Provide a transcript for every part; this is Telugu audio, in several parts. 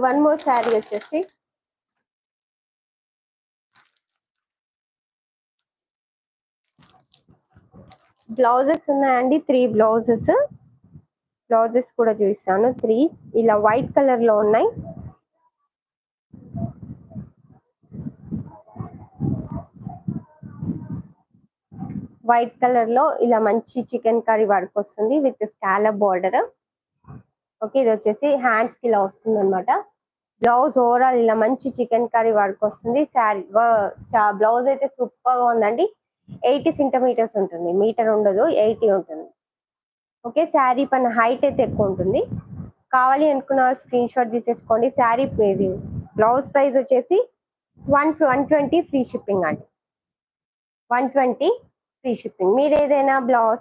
వన్ మోర్ శారీ వచ్చేసి బ్లౌజెస్ ఉన్నాయండి, 3 బ్లౌజెస్ కూడా చూపిస్తాను. 3 ఇలా వైట్ కలర్ లో ఉన్నాయి. వైట్ కలర్ లో ఇలా మంచి చికెన్ కర్రీ వర్క్ వస్తుంది విత్ స్కాలప్ బార్డర్. ఓకే, ఇది వచ్చేసి హ్యాండ్స్ కి ఇలా వస్తుంది అనమాట. బ్లౌజ్ ఓవరాల్ ఇలా మంచి చికెన్ కర్రీ వర్క్ వస్తుంది. శారీ బ్లౌజ్ అయితే సూపర్ గా ఉందండి. 80 సెంటీమీటర్స్ ఉంటుంది, మీటర్ ఉండదు, 80 ఉంటుంది. ఓకే, శారీ పైన హైట్ అయితే ఎక్కువ ఉంటుంది. కావాలి అనుకున్న స్క్రీన్ షాట్ తీసేసుకోండి. శారీ బ్లౌజ్ ప్రైస్ వచ్చేసి 120 ఫ్రీ షిప్పింగ్ అండి. 120 ఫ్రీ షిప్పింగ్. మీరు ఏదైనా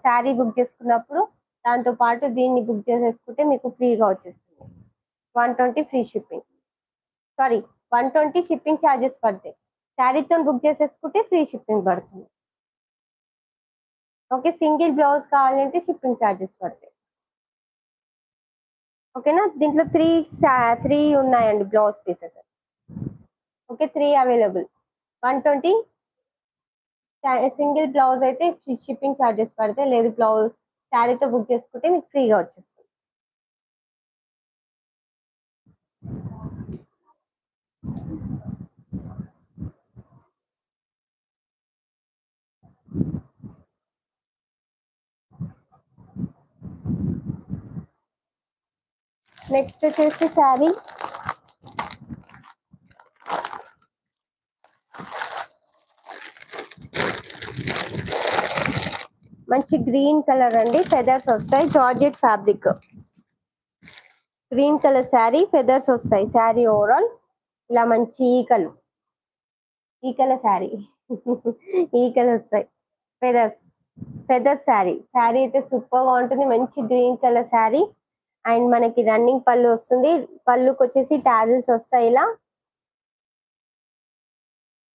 శారీ బుక్ చేసుకున్నప్పుడు దాంతో పాటు దీన్ని బుక్ చేసేసుకుంటే మీకు ఫ్రీగా వచ్చేస్తుంది. 120 free shipping, sorry 120 shipping charges పడతాయి. శారీతో బుక్ చేసేసుకుంటే ఫ్రీ షిప్పింగ్ పడుతుంది. ఓకే, సింగిల్ బ్లౌజ్ కావాలంటే షిప్పింగ్ ఛార్జెస్ పడతాయి. ఓకేనా, దీంట్లో 3 ఉన్నాయండి blouse pieces. Okay, 3 available. 120 single blouse అయితే షిప్పింగ్ ఛార్జెస్ పడతాయి, లేదు బ్లౌజ్ శారీతో బుక్ చేసుకుంటే మీకు ఫ్రీగా వచ్చేస్తుంది. నెక్స్ట్ వచ్చేసి శారీ మంచి గ్రీన్ కలర్ అండి, ఫెదర్స్ వస్తాయి, georgette fabric. Green colour sari, feathers వస్తాయి. శారీ ఓవరాల్ ఇలా మంచి ఈకల శారీ ఈకలు వస్తాయి. ఫెదర్స్ శారీ అయితే సూపర్ గా ఉంటుంది. మంచి గ్రీన్ కలర్ శారీ అండ్ మనకి రన్నింగ్ పళ్ళు వస్తుంది. పళ్ళుకి వచ్చేసి టాజిల్స్ వస్తాయి ఇలా.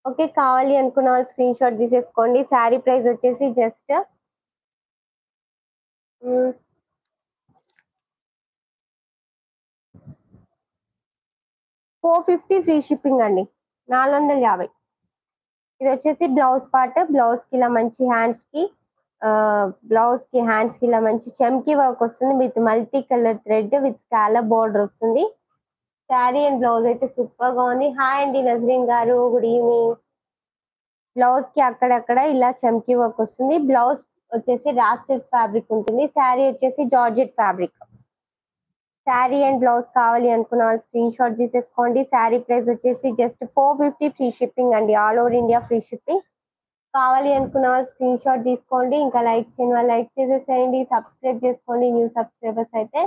ఓకే, కావాలి అనుకున్న వాళ్ళు స్క్రీన్ షాట్ తీసేసుకోండి. శారీ ప్రైస్ వచ్చేసి జస్ట్ 450 ఫ్రీ షిప్పింగ్ అండి, 450. ఇది వచ్చేసి బ్లౌజ్ పార్ట్. బ్లౌజ్ కి ఇలా మంచి హ్యాండ్స్ కి ఇలా మంచి చమ్కీ వర్క్ వస్తుంది with multi colour thread with scallop border వస్తుంది. శారీ అండ్ బ్లౌజ్ అయితే సూపర్ గా ఉంది. హాయ్ అండి నజరీన్ గారు, గుడ్ ఈవినింగ్. బ్లౌజ్ కి అక్కడక్కడ ఇలా చమ్కీ వర్క్ వస్తుంది. బ్లౌజ్ వచ్చేసి రాక్ సిల్క్ ఫ్యాబ్రిక్ ఉంటుంది. శారీ వచ్చేసి georgette fabric. Sari and blouse కావాలి అనుకున్న వాళ్ళు స్క్రీన్ షాట్ తీసేసుకోండి. శారీ ప్రైస్ వచ్చేసి జస్ట్ 450 ఫ్రీ షిప్పింగ్ అండి, all over India free shipping. కావాలి అనుకున్న వాళ్ళు స్క్రీన్ షాట్ తీసుకోండి. ఇంకా లైక్ చేయని వాళ్ళు లైక్ చేసేసేయండి, సబ్స్క్రైబ్ చేసుకోండి న్యూ సబ్స్క్రైబర్స్ అయితే.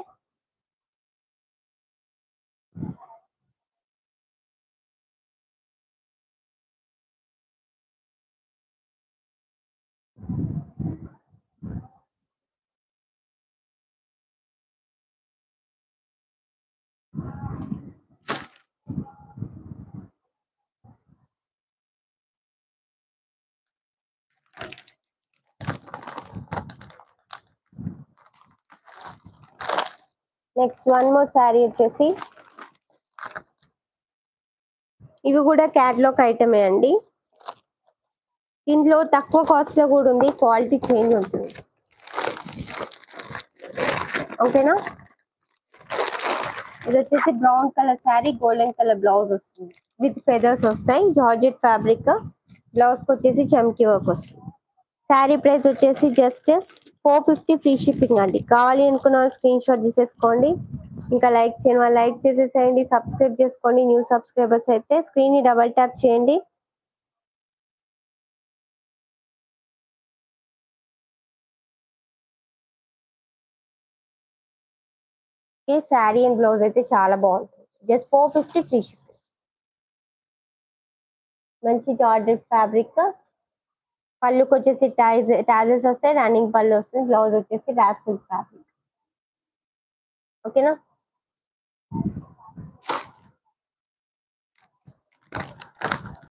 నెక్స్ట్ వన్ మోర్ శారీ వచ్చేసి ఇవి కూడా క్యాటలాగ్ ఐటమే అండి. దీంట్లో తక్కువ కాస్ట్ లో కూడా ఉంది, క్వాలిటీ చేంజ్ ఉంటుంది. ఓకేనా, ఇది వచ్చేసి brown colour sari, golden colour blouse వస్తుంది విత్ ఫెదర్స్ వస్తాయి. జార్జెట్ ఫ్యాబ్రిక్, బ్లౌజ్ కి వచ్చేసి చమ్కీ వర్క్ వస్తుంది. శారీ ప్రైస్ వచ్చేసి జస్ట్ 450 ఫ్రీ షిప్పింగ్ అండి. కావాలి అనుకున్న వాళ్ళు స్క్రీన్ షాట్ తీసేసుకోండి. ఇంకా లైక్ చేయని వాళ్ళు లైక్ చేసేసేయండి, సబ్స్క్రైబ్ చేసుకోండి న్యూ సబ్స్క్రైబర్స్ అయితే. స్క్రీన్ ని డబల్ ట్యాప్ చేయండి. శారీ అండ్ బ్లౌజ్ అయితే చాలా బాగుంటుంది. Just 450 free shipping. మంచి జార్జెట్ ఫ్యాబ్రిక్. పళ్ళుకి వచ్చేసి టాజెస్ వస్తాయి, రన్నింగ్ పళ్ళు వస్తుంది. బ్లౌజ్ వచ్చేసి ర్యాప్ సిల్క్ ఫ్యాబ్రిక్. ఓకేనా,